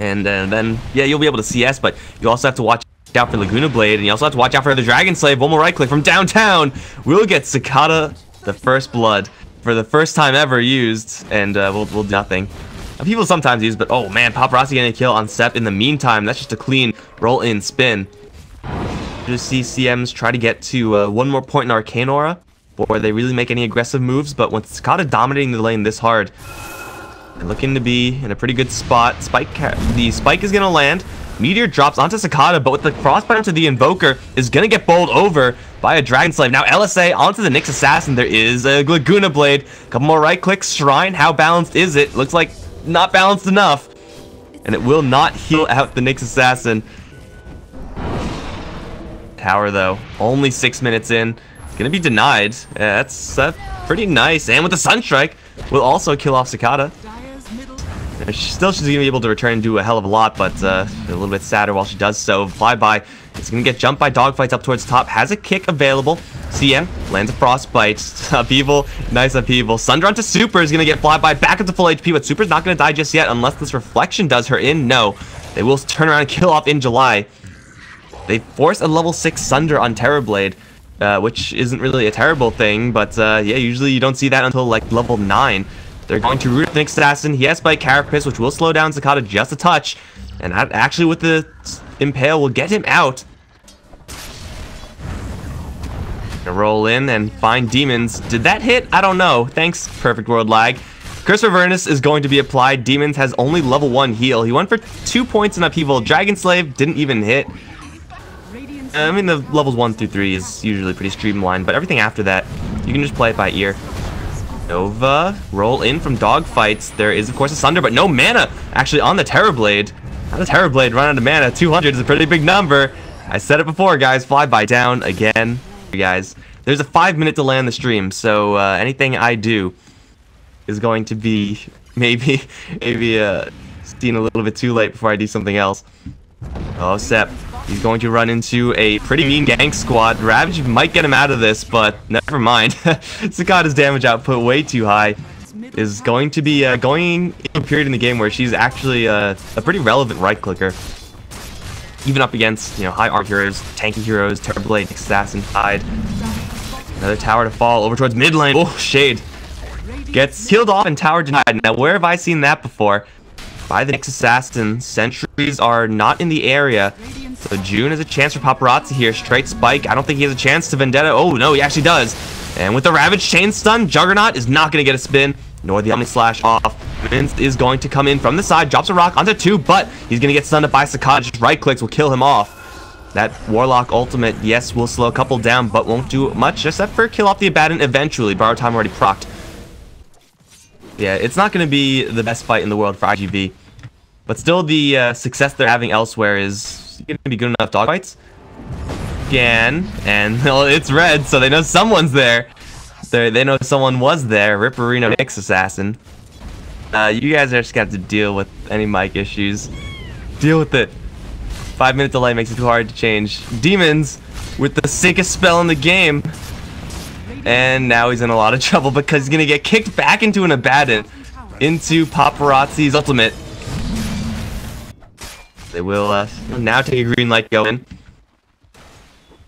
And then, yeah, you'll be able to CS, but you also have to watch out for Laguna Blade, and you also have to watch out for the Dragon Slave. One more right click from downtown. We'll get Sakata the first blood for the first time ever used, and we'll do nothing. People sometimes use, but oh man, Paparazi getting a kill on Sep in the meantime. That's just a clean roll-in spin. Just see CMs try to get to one more point in Arcane Aura before they really make any aggressive moves, but with Sakata dominating the lane this hard, they're looking to be in a pretty good spot. The spike is going to land. Meteor drops onto Sakata, but with the Frostbite onto the Invoker, is going to get bowled over by a Dragon Slave. Now LSA onto the Nyx Assassin. There is a Laguna Blade. Couple more right clicks. Shrine, how balanced is it? Looks like not balanced enough. And it will not heal out the Nyx Assassin. Tower, though, only 6 minutes in. Going to be denied. That's pretty nice. And with the Sunstrike, will also kill off Sakata. She's going to be able to return and do a hell of a lot, but a little bit sadder while she does so. Flyby is going to get jumped by dogfights up towards the top. Has a kick available. CM lands a Frostbite. Upheaval. Nice upheaval. Sunder onto Super is going to get Flyby back up to full HP, but Super's not going to die just yet unless this Reflection does her in. No. They will turn around and kill off InJuly. They force a level 6 Sunder on Terrorblade, which isn't really a terrible thing, but yeah, usually you don't see that until like level 9. They're going to root Nyx Assassin. He has Spike Carapace, which will slow down Sakata just a touch. And that actually with the Impale will get him out. Gonna roll in and find Demons. Did that hit? I don't know. Thanks, Perfect World Lag. Curse of Avernus is going to be applied. Demons has only level 1 heal. He went for 2 points in upheaval. Dragon Slave didn't even hit. I mean, the levels 1 through 3 is usually pretty streamlined, but everything after that, you can just play it by ear. Nova, roll in from dogfights. There is, of course, a Sunder, but no mana actually on the Terrorblade. Not the Terrorblade, run out of mana. 200 is a pretty big number. I said it before, guys. Flyby down again. Guys, there's a 5-minute delay on the stream, so anything I do is going to be maybe seen a little bit too late before I do something else. Oh, Sep. He's going to run into a pretty mean gank squad. Ravage might get him out of this, but never mind. Sakata's damage output way too high. Is going to be going in a period in the game where she's actually a pretty relevant right clicker. Even up against, you know, high arm heroes, tanky heroes, Terrorblade, Assassin, Tide. Another tower to fall over towards mid lane. Oh, Shade. Gets killed off and tower denied. Now, where have I seen that before? By the Nyx Assassin. Sentries are not in the area. So June has a chance for Paparazi here. Straight Spike. I don't think he has a chance to Vendetta. Oh, no, he actually does. And with the Ravage Chain Stun, Juggernaut is not going to get a spin, nor the Omni Slash off. Minz is going to come in from the side, drops a rock onto 2, but he's going to get stunned by Sakata. Just right clicks will kill him off. That Warlock ultimate, yes, will slow a couple down, but won't do much, except for kill off the Abaddon eventually. Borrow time already procced. Yeah, it's not going to be the best fight in the world for iG.V. But still, the success they're having elsewhere is going to be good enough. Dogfights again, and well, it's red, so they know someone's there. They know someone was there. Ripperino Nyx Assassin. You guys are just going to have to deal with any mic issues. Deal with it. 5-minute delay makes it too hard to change. Demons with the sickest spell in the game. And now he's in a lot of trouble because he's going to get kicked back into an Abaddon. Into Paparazi's ultimate. They will now take a green light going.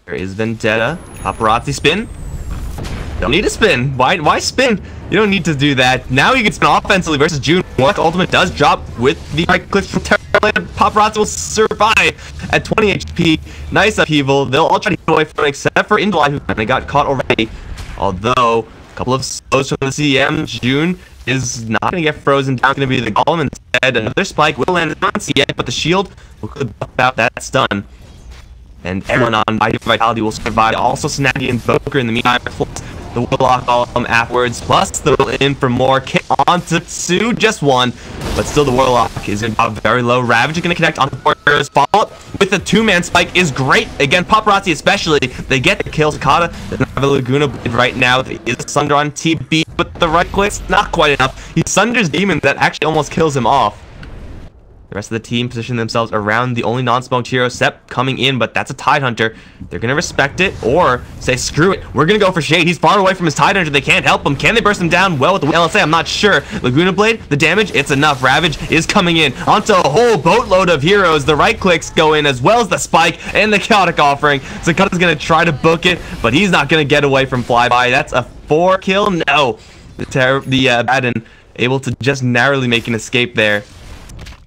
There is Vendetta. Paparazi spin. Don't need to spin. Why spin? You don't need to do that. Now you can spin offensively versus June. What ultimate does drop with the right clicks from Terrorblade. Paparazzi will survive at 20 HP. Nice upheaval. They'll all try to get away from it except for InJuly, who kind of got caught already. Although, a couple of slows from the CM. June is not going to get frozen down. Going to be the Golem instead. Another Spike will land on CM, but the shield will buff out that stun. And everyone on iG.V Vitality will survive. Also, Snaggy and Invoker in the meantime. The Warlock Golem afterwards, plus the in for more. Kick onto 2, just 1. But still, the Warlock is very low. Ravage is going to connect onto Warriors. Follow-up with the 2-man Spike is great. Again, Paparazi especially. They get the kill. Sakata doesn't have a Laguna Blade right now. There is a Sunder on TB, but the right clicks not quite enough. He Sunders Demon that actually almost kills him off. The rest of the team position themselves around the only non-smoked hero, Sep coming in, but that's a Tide Hunter. They're going to respect it or say, screw it, we're going to go for Shade. He's far away from his Tide Hunter. They can't help him. Can they burst him down? Well, with the LSA, I'm not sure. Laguna Blade, the damage, it's enough. Ravage is coming in onto a whole boatload of heroes. The right clicks go in as well as the Spike and the Chaotic Offering. Sakata's going to try to book it, but he's not going to get away from Flyby. That's a 4 kill. No. The Baden able to just narrowly make an escape there.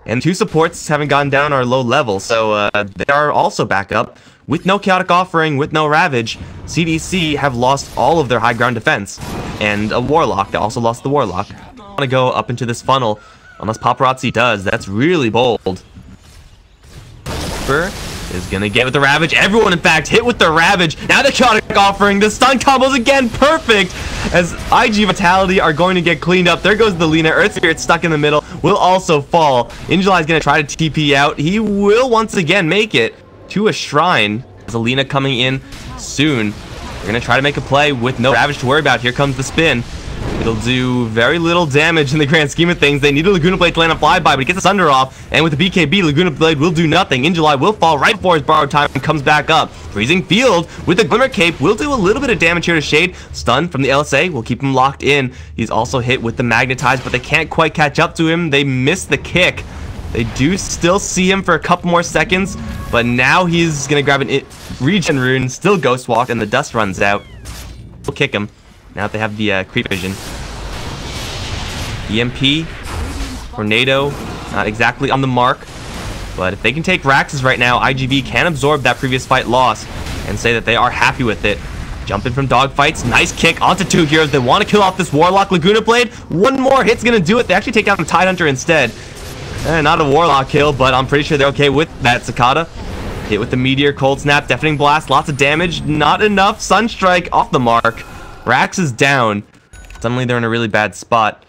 And 2 supports haven't gone down are low level, so they are also back up. With no Chaotic Offering, with no Ravage, CDEC have lost all of their high ground defense. And a Warlock, they also lost the Warlock. I don't want to go up into this funnel unless Paparazi does. That's really bold. Is going to get with the Ravage. Everyone, in fact, hit with the Ravage. Now the Chaotic Offering. The stun combos again. Perfect. As iG.V Vitality are going to get cleaned up. There goes the Lina. Earth Spirit stuck in the middle. Will also fall. InJuly is going to try to TP out. He will once again make it to a shrine. As Alina coming in soon. They're going to try to make a play with no Ravage to worry about. Here comes the spin. It'll do very little damage in the grand scheme of things. They need a Laguna Blade to land a Flyby, but he gets the Sunder off. And with the BKB, Laguna Blade will do nothing. InJuly will fall right before his borrowed time and comes back up. Freezing Field with the Glimmer Cape will do a little bit of damage here to Shade. Stun from the LSA will keep him locked in. He's also hit with the Magnetize, but they can't quite catch up to him. They miss the kick. They do still see him for a couple more seconds, but now he's going to grab an Regen Rune, still Ghost Walk, and the dust runs out. We'll kick him. Now that they have the creep vision. EMP, Tornado, not exactly on the mark. But if they can take Raxes right now, iG.V can absorb that previous fight loss and say that they are happy with it. Jumping from dogfights, nice kick onto 2 heroes. They want to kill off this Warlock. Laguna Blade, 1 more hit's going to do it. They actually take down the Tide Hunter instead. Not a Warlock kill, but I'm pretty sure they're okay with that. Sakata hit with the Meteor, Cold Snap, Deafening Blast, lots of damage. Not enough. Sunstrike off the mark. Rax is down. Suddenly they're in a really bad spot.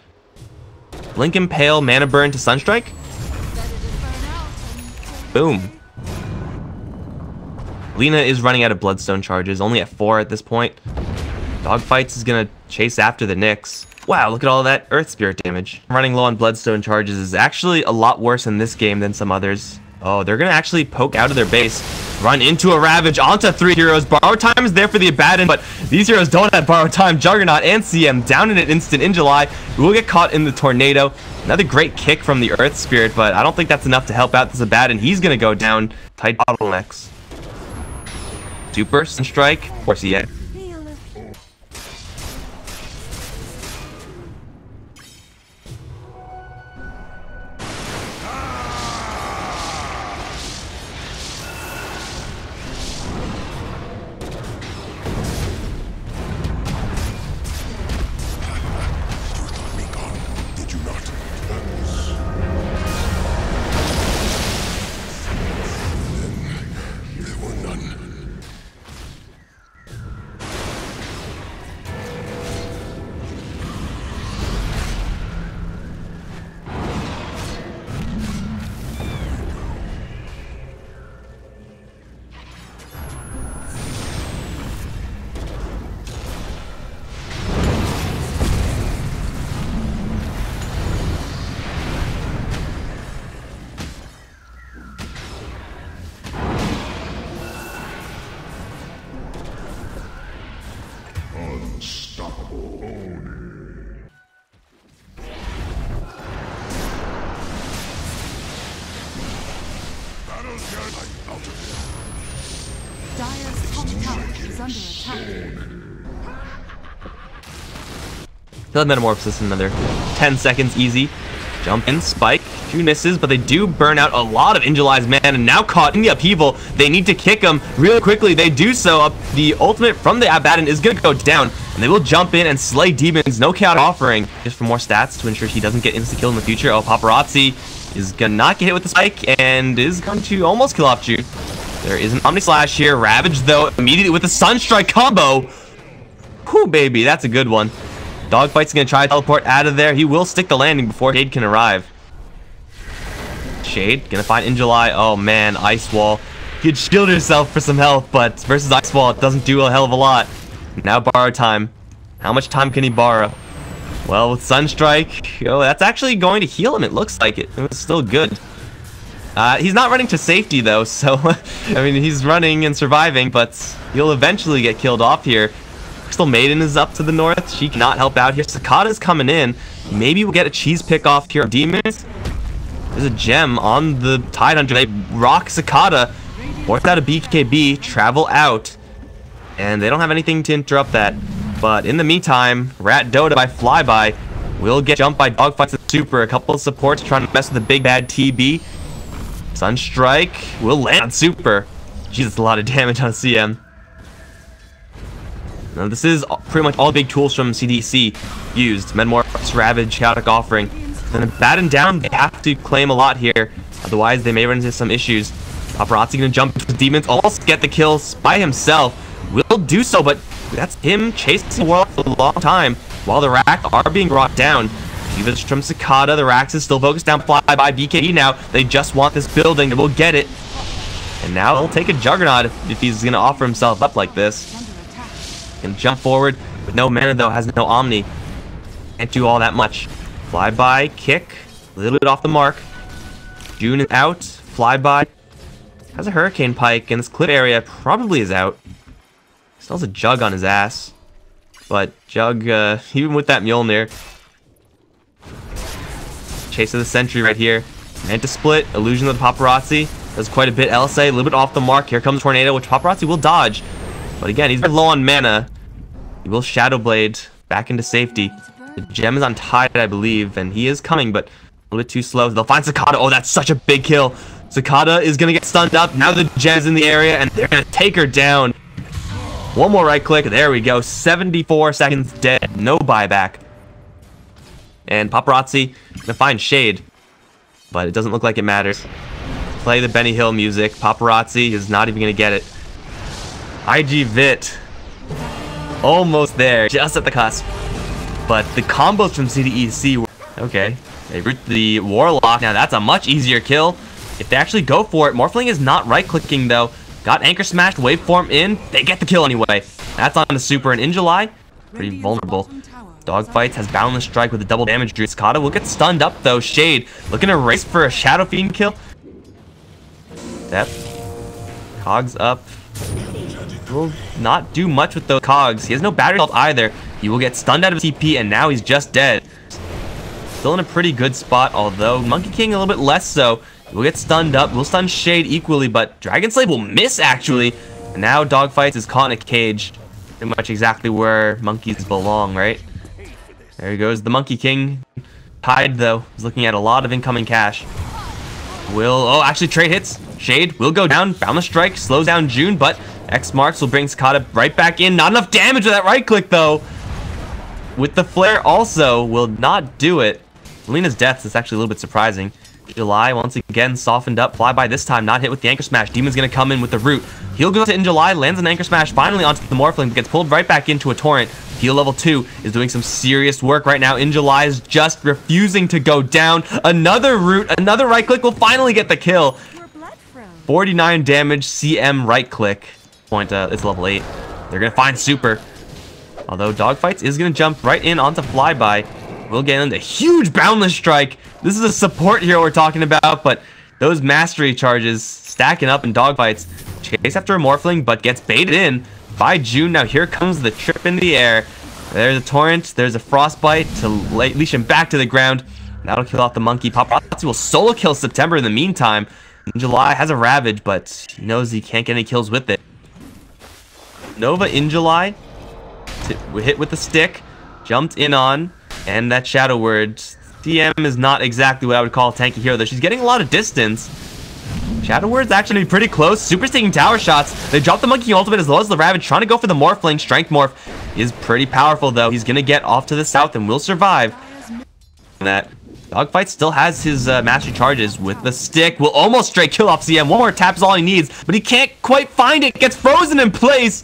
Blink Impale, Mana Burn to Sunstrike. Boom. Lina is running out of Bloodstone charges, only at 4 at this point. Dogfights is gonna chase after the Nyx. Wow, look at all that Earth Spirit damage. Running low on Bloodstone charges is actually a lot worse in this game than some others. Oh, they're gonna actually poke out of their base. Run into a Ravage onto 3 heroes. Borrow time is there for the Abaddon, but these heroes don't have borrow time. Juggernaut and CM down in an instant. InJuly will get caught in the Tornado. Another great kick from the Earth Spirit, but I don't think that's enough to help out this Abaddon. He's gonna go down. Tight bottlenecks. Super Sunstrike. Of course he had. He'll have Metamorphosis in another 10 seconds easy. Jump in, Spike, 2 misses, but they do burn out a lot of InJuly's mana, and now caught in the upheaval. They need to kick him really quickly. They do so. The ultimate from the Abaddon is going to go down, and they will jump in and slay demons. No Chaotic Offering, just for more stats to ensure he doesn't get insta-kill in the future. Oh, Paparazi is going to not get hit with the Spike, and is going to almost kill off Jude. There is an Omni Slash here. Ravage, though, immediately with the Sunstrike combo. Whew, baby, that's a good one. Dogfight's gonna try to teleport out of there. He will stick the landing before Shade can arrive. Shade gonna find InJuly. Oh man, Ice Wall. You'd shield yourself for some health, but versus Ice Wall, it doesn't do a hell of a lot. Now borrow time. How much time can he borrow? Well, with Sunstrike, oh, that's actually going to heal him. It looks like it. It was still good. He's not running to safety though, so I mean he's running and surviving, but he'll eventually get killed off here. Crystal Maiden is up to the north. She cannot help out here. Sakata's coming in. Maybe we'll get a cheese pick off here. Demons. There's a gem on the Tide Hunter. They rock Sakata. Force out a BKB. Travel out. And they don't have anything to interrupt that. But in the meantime, Rat Dota by Flyby will get jumped by Dogfights and Super. A couple of supports trying to mess with the big bad TB. Sunstrike will land on Super. Jeez, that's a lot of damage on CM. Now, this is pretty much all big tools from CDEC used. Medmorph's Ravage, Chaotic Offering. Then batten down, they have to claim a lot here. Otherwise, they may run into some issues. Paparazi gonna jump into Demons, almost get the kills by himself. Will do so, but that's him chasing the world for a long time. While the racks are being brought down. Even from Sakata, the racks is still focused down Flyby BKB now. They just want this building, they will get it. And now he'll take a Juggernaut if he's gonna offer himself up like this. Can jump forward with no mana though, has no Omni. Can't do all that much. Flyby, kick, a little bit off the mark. June is out. Flyby has a Hurricane Pike, and this clip area probably is out. Still has a Jug on his ass. But Jug, even with that Mjolnir. Chase of the Sentry right here. Manta Split, Illusion of the Paparazi. Does quite a bit. LSA, a little bit off the mark. Here comes Tornado, which Paparazi will dodge. But again, he's very low on mana. He will Shadow Blade back into safety. The gem is on Tide, I believe, and he is coming, but a little bit too slow. They'll find Sakata. Oh, that's such a big kill. Sakata is going to get stunned up. Now the gem's in the area, and they're going to take her down. One more right click. There we go. 74 seconds dead. No buyback. And Paparazzi going to find Shade, but it doesn't look like it matters. Play the Benny Hill music. Paparazzi is not even going to get it. iG.V almost there, just at the cusp. But the combos from CDEC were okay. They root the Warlock. Now that's a much easier kill if they actually go for it. Morphling is not right-clicking though. Got Anchor Smashed, Waveform in. They get the kill anyway. That's on the Super, and InJuly, pretty vulnerable. Dogfights has Boundless Strike with a double damage. Sakata will get stunned up though. Shade looking to race for a Shadow Fiend kill. Step. Cogs up. Will not do much with those cogs. He has no battery health either. He will get stunned out of TP, and now he's just dead. Still in a pretty good spot, although Monkey King a little bit less so. He will get stunned up. We'll stun Shade equally, but Dragon Slave will miss actually. And now Dogfights is caught in a cage. Pretty much exactly where monkeys belong, right? There he goes, the Monkey King. Tide though, is looking at a lot of incoming cash. Oh, actually trade hits. Shade will go down. Boundless Strike slows down June, but X marks will bring Sakata right back in. Not enough damage with that right click though. With the flare also will not do it. Selena's death is actually a little bit surprising. July once again softened up. Flyby this time not hit with the Anchor Smash. Demon's gonna come in with the root. He'll go to InJuly, lands an Anchor Smash finally onto the Morphling, but gets pulled right back into a Torrent. Heal level 2 is doing some serious work right now. InJuly is just refusing to go down. Another root, another right click will finally get the kill. 49 damage, CM right click. It's level 8. They're gonna find Super. Although Dogfights is gonna jump right in onto Flyby. We'll get into huge Boundless Strike. This is a support hero we're talking about, but those mastery charges stacking up in Dogfights. Chase after a Morphling, but gets baited in by June. Now here comes the trip in the air. There's a Torrent. There's a Frostbite to leash him back to the ground. That'll kill off the Monkey. Paparazi will solo kill September in the meantime. InJuly has a Ravage, but he knows he can't get any kills with it. Nova InJuly hit with the stick, jumped in on, and that Shadow Word. CM is not exactly what I would call a tanky hero, though she's getting a lot of distance. Shadow Word's actually pretty close. Super's taking tower shots. They drop the Monkey Ultimate as well as the Ravage, trying to go for the Morphling. Strength Morph is pretty powerful, though. He's going to get off to the south and will survive. That Dogfight still has his mastery charges with the stick. Will almost straight kill off CM. One more tap is all he needs, but he can't quite find it. Gets frozen in place.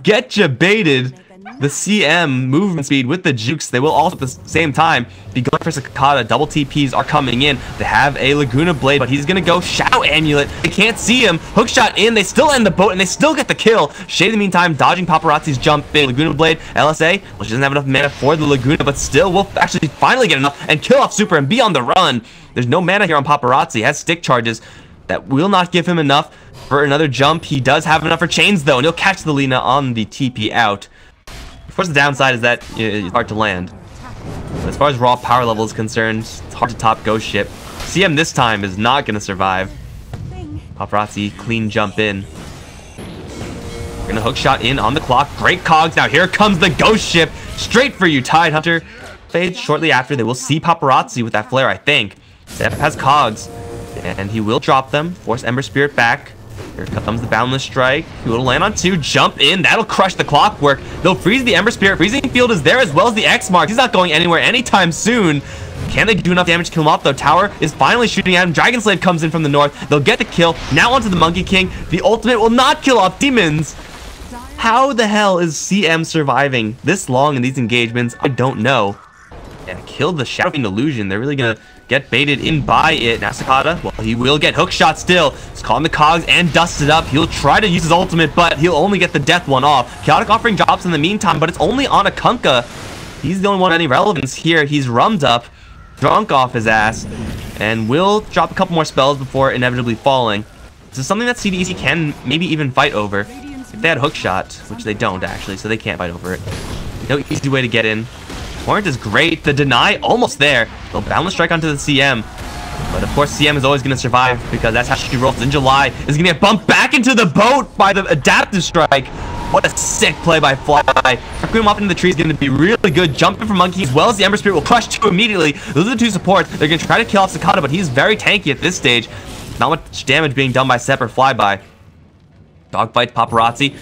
Get ya baited. the CM movement speed with the jukes. They will also at the same time be going for Sakata. Double TPs are coming in. They have a Laguna Blade, but he's going to go Shadow Amulet. They can't see him. Hookshot in. They still end the boat, and they still get the kill. Shade in the meantime dodging Paparazzi's jump in. Laguna Blade, LSA, well, she doesn't have enough mana for the Laguna, but still will actually finally get enough and kill off Super and be on the run. There's no mana here on Paparazzi. He has stick charges that will not give him enough for another jump. He does have enough for chains though, and he'll catch the Lina on the TP out. Of course, the downside is that it's hard to land. But as far as raw power level is concerned, it's hard to top Ghost Ship. CM this time is not going to survive. Paparazzi, clean jump in. We're going to hook shot in on the clock. Great cogs. Now here comes the Ghost Ship. Straight for you, Tidehunter. Fades shortly after. They will see Paparazzi with that flare, I think. Zep has cogs. And he will drop them. Force Ember Spirit back. Here comes the Boundless Strike. He will land on 2. Jump in. That'll crush the Clockwork. They'll freeze the Ember Spirit. Freezing Field is there as well as the X Mark. He's not going anywhere anytime soon. Can they do enough damage to kill him off though? Tower is finally shooting at him. Dragon Slave comes in from the north. They'll get the kill. Now onto the Monkey King. The ultimate will not kill off demons. How the hell is CM surviving this long in these engagements? I don't know. And killed the Shadow Fiend Illusion. They're really gonna get baited in by it. Now Sakata, well, he will get hook shot still. He's calling the cogs and dusted up. He'll try to use his ultimate, but he'll only get the death one off. Chaotic Offering drops in the meantime, but it's only on a Kunkka. He's the only one of any relevance here. He's rummed up, drunk off his ass, and will drop a couple more spells before inevitably falling. This is something that CDEC can maybe even fight over. If they had hook shot, which they don't actually, so they can't fight over it. No easy way to get in. Torrent is great. The deny almost there. They'll Boundless Strike onto the CM. But of course CM is always going to survive because that's how she rolls. InJuly is going to get bumped back into the boat by the Adaptive Strike. What a sick play by Flyby. Requiem off into the tree is going to be really good. Jumping from Monkey as well as the Ember Spirit will crush 2 immediately. Those are the 2 supports. They're going to try to kill off Sakata, but he's very tanky at this stage. Not much damage being done by Sep or Flyby. Dogfight Paparazzi.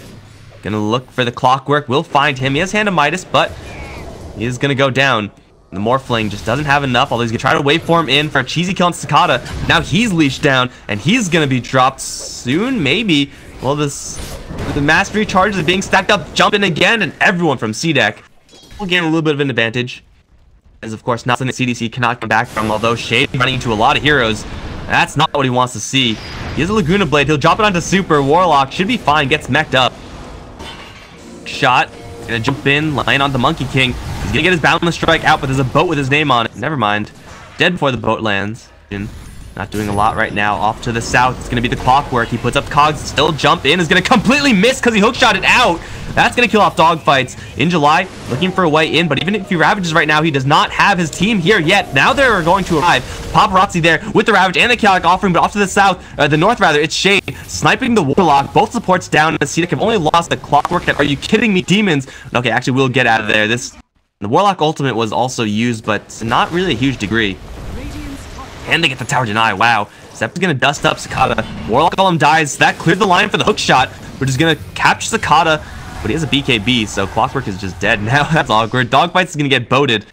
Going to look for the Clockwork. Will find him. He has Hand of Midas, but he is going to go down. The Morphling just doesn't have enough, although he's going to try to waveform in for a cheesy kill on Sakata. Now he's leashed down, and he's going to be dropped soon, maybe. Well, the Mastery charges are being stacked up, jump in again, and everyone from CDEC will gain a little bit of an advantage. As of course, not something that CDC cannot come back from, although Shade running into a lot of heroes. That's not what he wants to see. He has a Laguna Blade. He'll drop it onto Super. Warlock should be fine, gets mech'd up. Shot. Gonna jump in, land on the Monkey King. He's gonna get his Boundless Strike out, but there's a boat with his name on it. Never mind. Dead before the boat lands. Not doing a lot right now. Off to the south, it's gonna be the Clockwork. He puts up cogs, still jump in, is gonna completely miss because he hookshot it out. That's gonna kill off Dogfights. InJuly looking for a way in, but even if he ravages right now, he does not have his team here yet. Now they're going to arrive. Paparazzi there with the Ravage and the Chaotic Offering, but off to the south, the north rather, it's Shade sniping the Warlock. Both supports down. The CDEC have only lost the Clockwork. Are you kidding me, demons? Okay, actually, we'll get out of there. The Warlock ultimate was also used, but not really a huge degree. And they get the tower deny. Wow. Sep is going to dust up Sakata. Warlock Golem dies. That cleared the line for the hook shot, which is going to capture Sakata. But he has a BKB, so Clockwork is just dead now. That's awkward. Dogfights is going to get boated.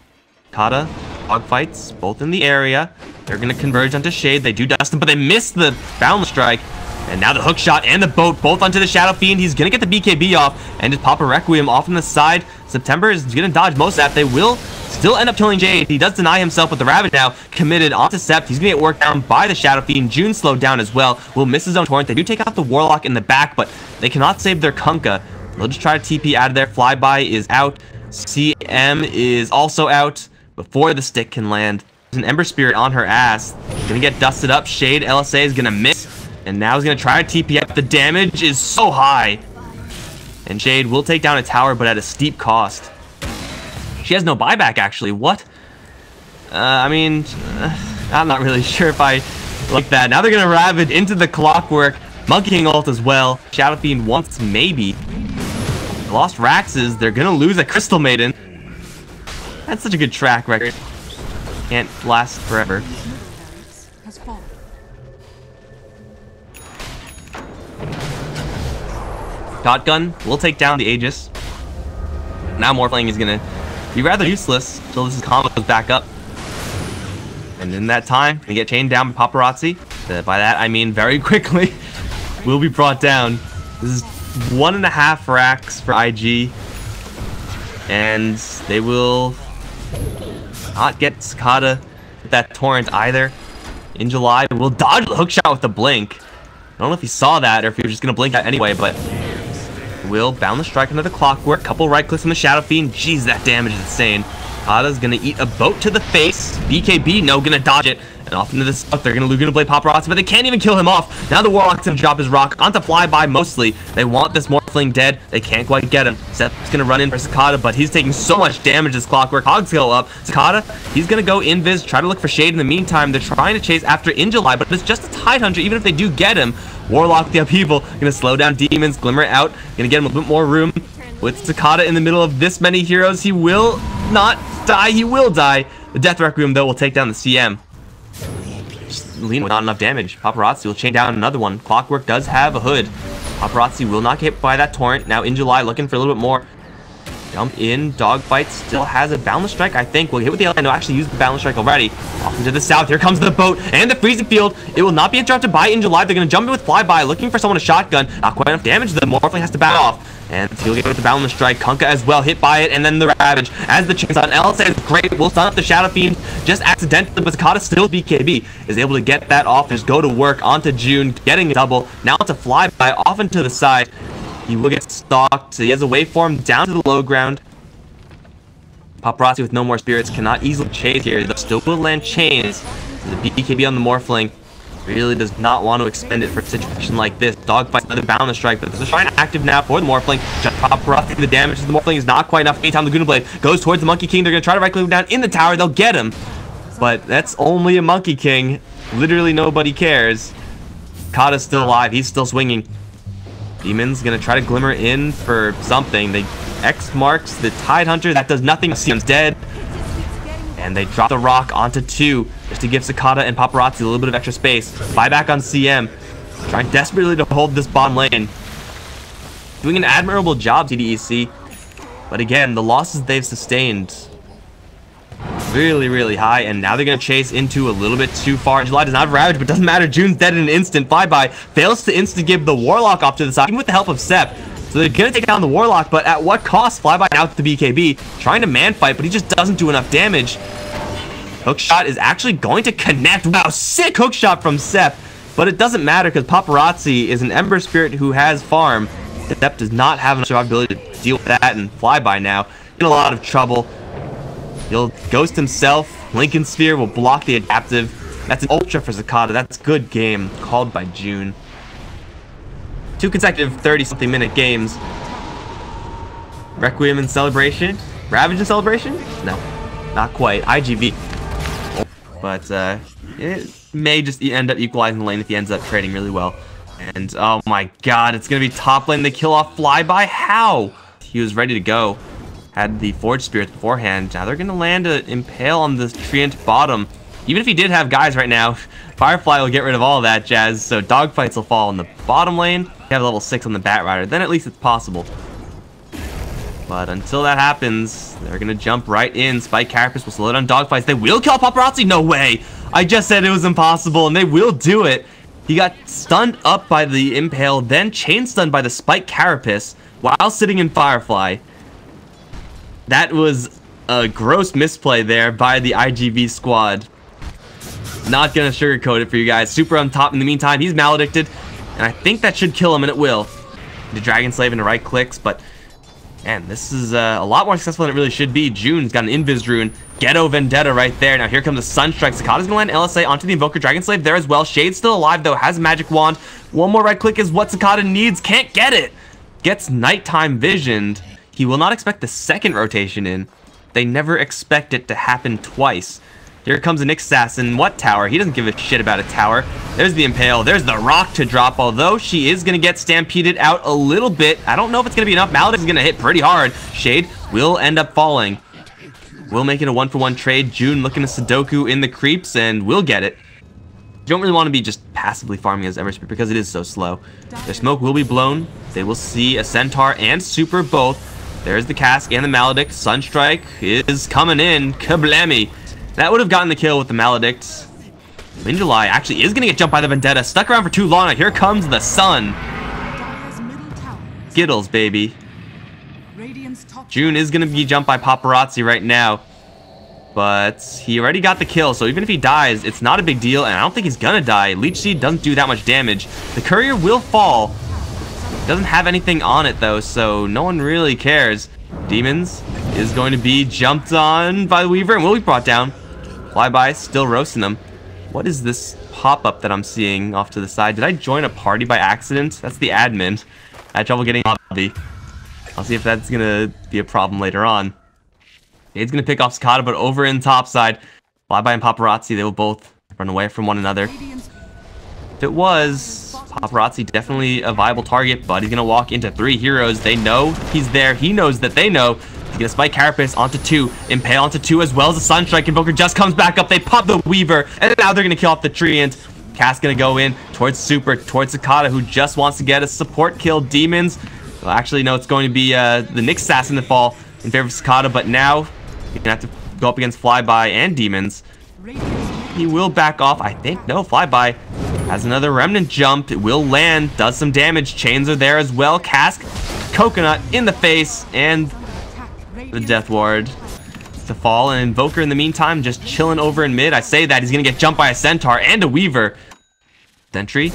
Sakata, Dogfights, both in the area. They're going to converge onto Shade. They do dust him, but they miss the Boundless Strike. And now the hook shot and the boat, both onto the Shadow Fiend. He's going to get the BKB off and just pop a Requiem off on the side. September is going to dodge most of that. They will still end up killing Jade. He does deny himself with the Ravage now committed onto Sept. He's going to get worked down by the Shadow Fiend. June slowed down as well. Will miss his own Torrent. They do take out the Warlock in the back, but they cannot save their Kunkka. They'll just try to TP out of there. Flyby is out. CM is also out before the stick can land. There's an Ember Spirit on her ass. Gonna get dusted up. Shade LSA is gonna miss. And now he's gonna try to TP up. The damage is so high. And Shade will take down a tower, but at a steep cost. She has no buyback, actually. What? I'm not really sure if I like that. Now they're gonna Ravage into the Clockwork. Monkey King ult as well. Shadow Fiend once, maybe. Lost Raxes. They're gonna lose a Crystal Maiden. That's such a good track record. Can't last forever. Shotgun will take down the Aegis. Now Morphling is gonna be rather useless until this combo goes back up. And in that time, we get chained down by Paparazzi. By that I mean very quickly. Will be brought down. This is 1.5 racks for IG. And they will not get Sakata with that torrent either. InJuly will dodge the hookshot with the blink. I don't know if he saw that or if he was just going to blink out anyway, but will bound the strike under the clockwork. Couple right clicks on the Shadow Fiend. Jeez, that damage is insane. Sakata's going to eat a boat to the face. BKB, no, going to dodge it. And off into the south, they're going to play Paparazi, but they can't even kill him off. Now the Warlock's going to drop his rock onto Flyby mostly. They want this Morphling dead. They can't quite get him. Seth's going to run in for Sakata, but he's taking so much damage as Clockwork. Hogs go up. Sakata, he's going to go invis, try to look for shade in the meantime. They're trying to chase after InJuly, but it's just a Tidehunter. Even if they do get him, Warlock the upheaval, going to slow down Demons, Glimmer out, going to get him a bit more room. With Sakata in the middle of this many heroes, he will not die. He will die. The Death Requiem, though, will take down the CM. Lean with not enough damage. Paparazi will chain down another one. Clockwork does have a hood. Paparazi will not get hit by that torrent. Now InJuly looking for a little bit more. Jump in. Dogfight still has a Boundless Strike, I think. Will hit with the LA. No, actually used the Boundless Strike already. Off into the south. Here comes the boat and the freezing field. It will not be interrupted by InJuly. They're going to jump in with Flyby, looking for someone to shotgun. Not quite enough damage. The Morphling has to back off. And he'll get with the Boundless Strike. Kunkka as well, hit by it, and then the Ravage. As the chainsaw, LSA is great. Will stun up the Shadow Fiend just accidentally, but Sakata still BKB is able to get that off. Just go to work onto June, getting a double. Now to Flyby off into the side. He will get stalked. He has a waveform down to the low ground. Paparazi with no more spirits cannot easily chase here. Though still will land chains. The BKB on the Morphling really does not want to expend it for a situation like this. Dogfight another Boundless Strike, but there's a Shrine active now for the Morphling. Just Paparazi, the damage to the Morphling is not quite enough. Anytime the Guna Blade goes towards the Monkey King, they're going to try to right click him down in the tower. They'll get him, but that's only a Monkey King. Literally nobody cares. Kata's still alive. He's still swinging. Demon's going to try to glimmer in for something. They X marks the Tidehunter. That does nothing. CM's dead. And they drop the rock onto 2 just to give Sakata and Paparazi a little bit of extra space. Buyback on CM. Trying desperately to hold this bottom lane. Doing an admirable job, CDEC. But again, the losses they've sustained really, really high. And now they're going to chase into a little bit too far. InJuly does not have Ravage, but doesn't matter. June's dead in an instant. Flyby fails to instant-give the Warlock off to the side, even with the help of Sep. So they're going to take down the Warlock, but at what cost? Flyby out to the BKB, trying to man fight, but he just doesn't do enough damage. Hookshot is actually going to connect. Wow, sick hookshot from Sep, but it doesn't matter because Paparazi is an Ember Spirit who has farm. Sep does not have enough survivability to deal with that, and Flyby now in a lot of trouble. He'll ghost himself. Lincoln Sphere will block the adaptive. That's an ultra for Sakata. That's good game called by June. 2 consecutive 30-something minute games. Requiem in celebration? Ravage in celebration? No, not quite. iG.V. But it may just end up equalizing the lane if he ends up trading really well. And oh my god, it's going to be top lane. They kill off Flyby. How? He was ready to go. Had the Forge Spirits beforehand. Now they're going to land an Impale on the Treant bottom. Even if he did have guys right now, Firefly will get rid of all of that jazz, so dogfights will fall on the bottom lane. You have level 6 on the Bat Rider, then at least it's possible. But until that happens, they're going to jump right in. Spike Carapace will slow down dogfights. They will kill Paparazi? No way! I just said it was impossible, and they will do it. He got stunned up by the Impale, then chain stunned by the Spike Carapace while sitting in Firefly. That was a gross misplay there by the iG.V squad. Not gonna sugarcoat it for you guys. Super on top in the meantime. He's maledicted, and I think that should kill him, and it will. The Dragon Slave into right clicks, but man, this is a lot more successful than it really should be. June's got an Invis Rune. Ghetto Vendetta right there. Now here comes the Sunstrike. Sakata's gonna land LSA onto the Invoker. Dragon Slave there as well. Shade's still alive though, has a magic wand. One more right click is what Sakata needs. Can't get it. Gets nighttime visioned. He will not expect the second rotation in. They never expect it to happen twice. Here comes an Assassin. What tower? He doesn't give a shit about a tower. There's the Impale. There's the rock to drop, although she is going to get stampeded out a little bit. I don't know if it's going to be enough. Maledict is going to hit pretty hard. Shade will end up falling. We'll make it a 1-for-1 trade. June looking to Sudoku in the creeps, and we'll get it. You don't really want to be just passively farming as Ember Spirit because it is so slow. Their smoke will be blown. They will see a Centaur and Super both. There's the Cask and the Maledict. Sunstrike is coming in. Kablammy. That would have gotten the kill with the Maledict. InJuly actually is going to get jumped by the Vendetta. Stuck around for too long. Now here comes the sun. Skittles, baby. June is going to be jumped by Paparazi right now. But he already got the kill, so even if he dies, it's not a big deal, and I don't think he's gonna die. Leech Seed doesn't do that much damage. The courier will fall. Doesn't have anything on it, though, so no one really cares. Demons is going to be jumped on by the Weaver and will be brought down. Flyby still roasting them. What is this pop-up that I'm seeing off to the side? Did I join a party by accident? That's the admin. I had trouble getting lobby. I'll see if that's gonna be a problem later on. He's going to pick off Sakata, but over in top side, Flyby and Paparazi, they will both run away from one another. If it was, Paparazi definitely a viable target, but he's going to walk into 3 heroes. They know he's there. He knows that they know. He's going to spike Carapace onto 2, Impale onto 2 as well as the Sunstrike. Invoker just comes back up. They pop the Weaver, and now they're going to kill off the Treant. Cass going to go in towards Super, towards Sakata, who just wants to get a support kill. Demons, well, actually, no, it's going to be the Nyx Assassin to fall in favor of Sakata, but now he's gonna have to go up against Flyby and Demons. He will back off, I think. No, Flyby has another Remnant jump. It will land, does some damage. Chains are there as well. Cask, Coconut in the face, and the Death Ward to fall. And Invoker in the meantime just chilling over in mid. I say that, he's gonna get jumped by a Centaur and a Weaver. Sentry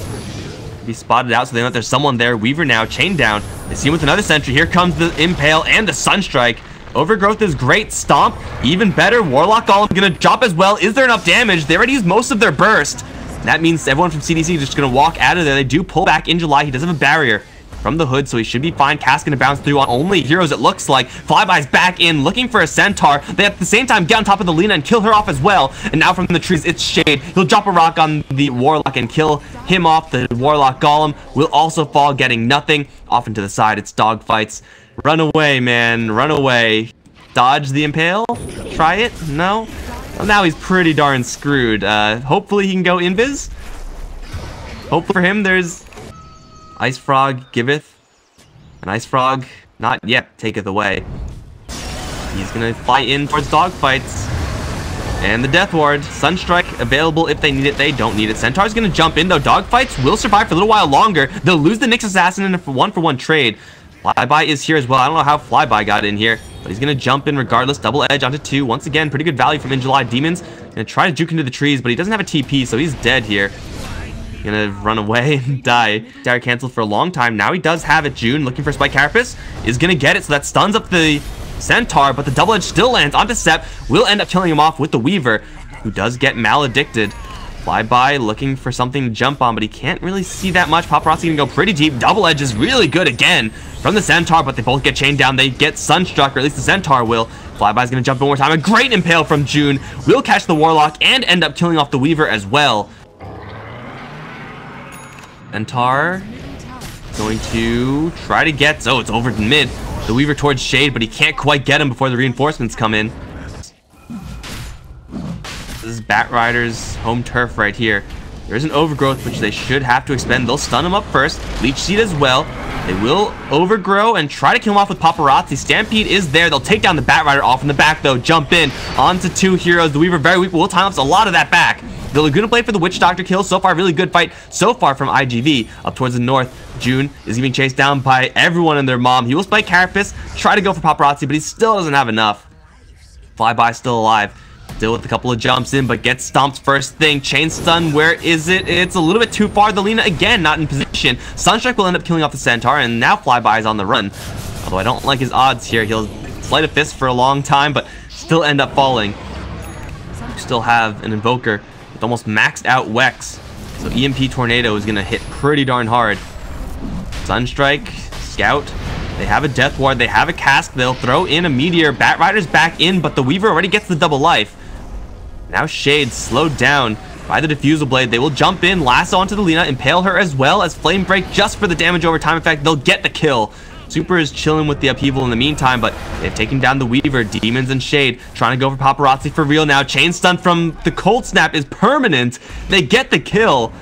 be spotted out, so they know that there's someone there. Weaver now chained down. They see him with another Sentry. Here comes the Impale and the Sunstrike. Overgrowth is great. Stomp, even better. Warlock Golem gonna drop as well. Is there enough damage? They already used most of their burst. That means everyone from CDC is just gonna walk out of there. They do pull back InJuly. He does have a barrier from the hood, so he should be fine. Cass gonna bounce through on only heroes, it looks like. Flyby's back in, looking for a Centaur. They at the same time get on top of the Lina and kill her off as well. And now from the trees, it's Shade. He'll drop a rock on the Warlock and kill him off. The Warlock Golem will also fall, getting nothing. Off into the side, it's dogfights. Run away, man. Run away. Dodge the Impale? Try it? No? Well, now he's pretty darn screwed. Hopefully he can go invis. Hopefully for him, there's Ice Frog giveth. And Ice Frog, not yet, taketh away. He's gonna fly in towards dogfights. And the Death Ward. Sunstrike available if they need it. They don't need it. Centaur's gonna jump in, though. Dogfights will survive for a little while longer. They'll lose the Nyx Assassin in a 1-for-1 trade. Flyby is here as well. I don't know how Flyby got in here, but he's going to jump in regardless. Double edge onto 2. Once again, pretty good value from InJuly. Demons going to try to juke into the trees, but he doesn't have a TP, so he's dead here. Going to run away and die. Dare canceled for a long time. Now he does have it. June looking for Spike Carapace. Is going to get it, so that stuns up the Centaur, but the double edge still lands onto Sep. Will end up killing him off with the Weaver, who does get maledicted. Flyby looking for something to jump on, but he can't really see that much. Paparazi gonna go pretty deep. Double edge is really good again from the Centaur, but they both get chained down. They get Sunstruck, or at least the Centaur will. Flyby's gonna jump one more time. A great Impale from June. Will catch the Warlock and end up killing off the Weaver as well. Centaur going to try to get... Oh, it's over in mid. The Weaver towards Shade, but he can't quite get him before the reinforcements come in. This is Batrider's home turf right here. There's an Overgrowth, which they should have to expend. They'll stun him up first. Leech Seed as well. They will overgrow and try to kill him off with Paparazi. Stampede is there. They'll take down the Batrider off in the back, though. Jump in onto 2 heroes. The Weaver very weak, but will time lapse a lot of that back. The Laguna Blade for the Witch Doctor kill. So far, really good fight so far from iG.V. Up towards the north, June is being chased down by everyone and their mom. He will spike Carapace, try to go for Paparazi, but he still doesn't have enough. Flyby still alive. Still with a couple of jumps in, but gets stomped first thing. Chain stun, where is it? It's a little bit too far. The Lina, again, not in position. Sunstrike will end up killing off the Centaur, and now Flyby is on the run. Although I don't like his odds here. He'll sleight a fist for a long time, but still end up falling. You still have an Invoker with almost maxed out Wex. So EMP Tornado is going to hit pretty darn hard. Sunstrike, Scout. They have a Death Ward. They have a Cask. They'll throw in a Meteor. Batrider's back in, but the Weaver already gets the double life. Now Shade slowed down by the Diffusal Blade. They will jump in, lasso onto the Lina, impale her as well as Flame Break just for the damage over time. In fact, they'll get the kill. Super is chilling with the upheaval in the meantime, but they've taken down the Weaver. Demons and Shade trying to go for Paparazi for real now. Chain stun from the Cold Snap is permanent. They get the kill.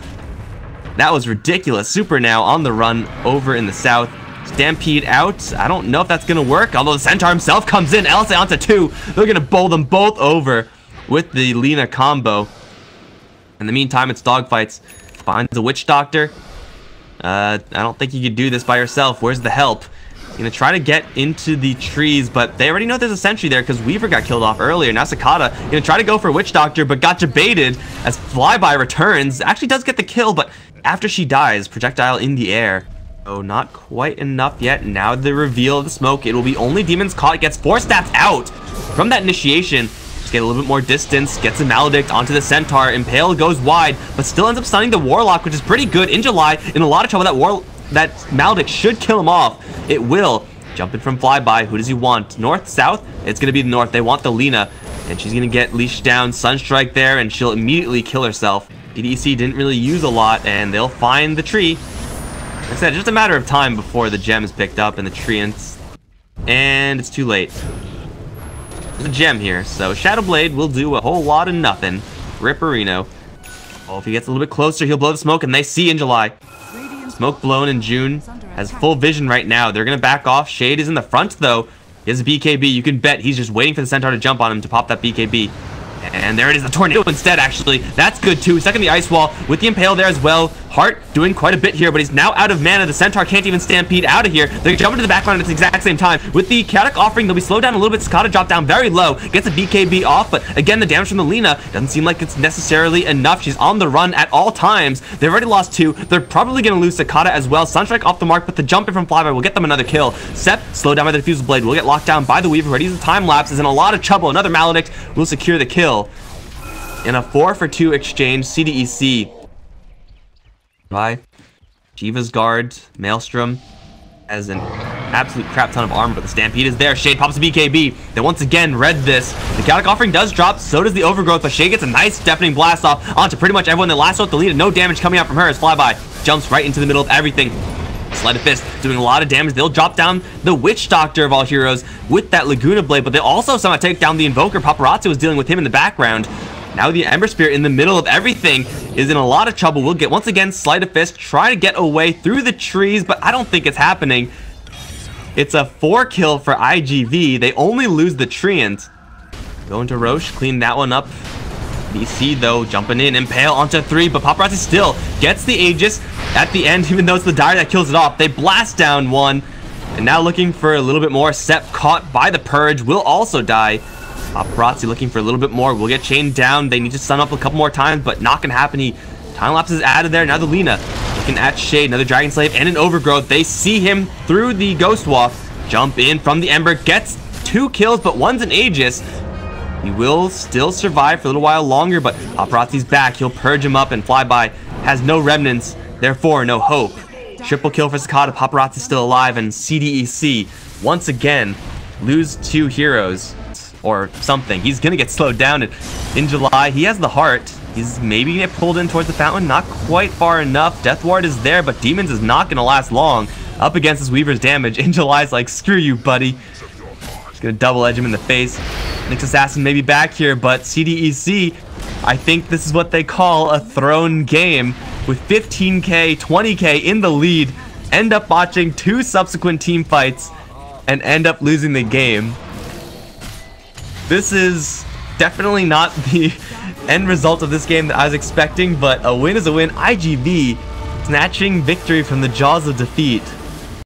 That was ridiculous. Super now on the run over in the south. Stampede out. I don't know if that's going to work, although the Centaur himself comes in. LSA onto 2. They're going to bowl them both over with the Lina combo. In the meantime, it's dogfights. Finds the Witch Doctor. I don't think you could do this by yourself. Where's the help? Gonna try to get into the trees, but they already know there's a sentry there because Weaver got killed off earlier. Now Sakata gonna try to go for Witch Doctor, but got debated as Flyby returns. Actually does get the kill, but after she dies, projectile in the air. Oh, not quite enough yet. Now the reveal of the smoke. It will be only Demons caught. Gets 4 stats out from that initiation. Just get a little bit more distance. Gets a Maledict onto the Centaur. Impale goes wide, but still ends up stunning the Warlock, which is pretty good. InJuly in a lot of trouble. That Maledict should kill him off. It will. Jumping from Flyby. Who does he want? North, south? It's going to be the north. They want the Lina. And she's going to get leashed down. Sunstrike there, and she'll immediately kill herself. CDEC didn't really use a lot, and they'll find the tree. Like I said, just a matter of time before the gem is picked up in the tree. And it's too late. There's a gem here, so Shadow Blade will do a whole lot of nothing. Ripperino. Oh, if he gets a little bit closer, he'll blow the smoke, and they see InJuly. Smoke blown in June. Has full vision right now. They're going to back off. Shade is in the front, though. He has a BKB. You can bet he's just waiting for the Centaur to jump on him to pop that BKB. And there it is, the Tornado instead, actually. That's good, too. Stuck in the Ice Wall with the Impale there as well. Heart doing quite a bit here, but he's now out of mana. The Centaur can't even stampede out of here. They're jumping to the back line at the exact same time. With the Chaotic Offering, they'll be slowed down a little bit. Sakata dropped down very low. Gets a BKB off, but again, the damage from the Lina doesn't seem like it's necessarily enough. She's on the run at all times. They've already lost 2. They're probably going to lose Sakata as well. Sunstrike off the mark, but the jump in from Flyby will get them another kill. Sep, slowed down by the Diffusal Blade, will get locked down by the Weaver. Ready to time lapse, is in a lot of trouble. Another Maledict will secure the kill. In a 4-for-2 exchange, CDEC by Jiva's Guard, Maelstrom has an absolute crap ton of armor, but the Stampede is there. Shade pops a BKB. They once again read this. The Chaotic Offering does drop, so does the Overgrowth, but Shade gets a nice deafening blast off onto pretty much everyone. They last out the lead, and no damage coming out from her as Flyby jumps right into the middle of everything. Sleight of Fist doing a lot of damage. They'll drop down the Witch Doctor of all heroes with that Laguna Blade, but they'll also somehow take down the Invoker. Paparazi was dealing with him in the background. Now the Ember Spear in the middle of everything is in a lot of trouble. We'll get, once again, Sleight of Fist, try to get away through the trees, but I don't think it's happening. It's a 4-kill for iG.V. They only lose the Treant. Going to Roche, clean that one up. Vici, though, jumping in, Impale onto 3, but Paparazi still gets the Aegis at the end, even though it's the Dire that kills it off. They blast down 1, and now looking for a little bit more. Sep caught by the Purge, will also die. Paparazi looking for a little bit more. Will get chained down. They need to stun up a couple more times, but not gonna happen. Time lapse is added there. Now the Lina looking at Shade, another Dragon Slave and an Overgrowth. They see him through the Ghost Walk. Jump in from the Ember, gets 2 kills, but one's an Aegis. He will still survive for a little while longer, but Paparazi's back. He'll purge him up, and Flyby has no remnants, therefore no hope. Triple kill for Sakata. Paparazi's still alive, and CDEC once again lose 2 heroes. Or something. He's gonna get slowed down in InJuly. He has the heart. He's maybe gonna get pulled in towards the fountain. Not quite far enough. Death Ward is there, but Demons is not gonna last long. Up against this Weaver's damage. InJuly's like, screw you, buddy. He's gonna double edge him in the face. Nyx Assassin may be back here, but CDEC, I think this is what they call a thrown game. With 15k, 20k in the lead, end up watching 2 subsequent team fights, and end up losing the game. This is definitely not the end result of this game that I was expecting, but a win is a win. iG.V snatching victory from the jaws of defeat.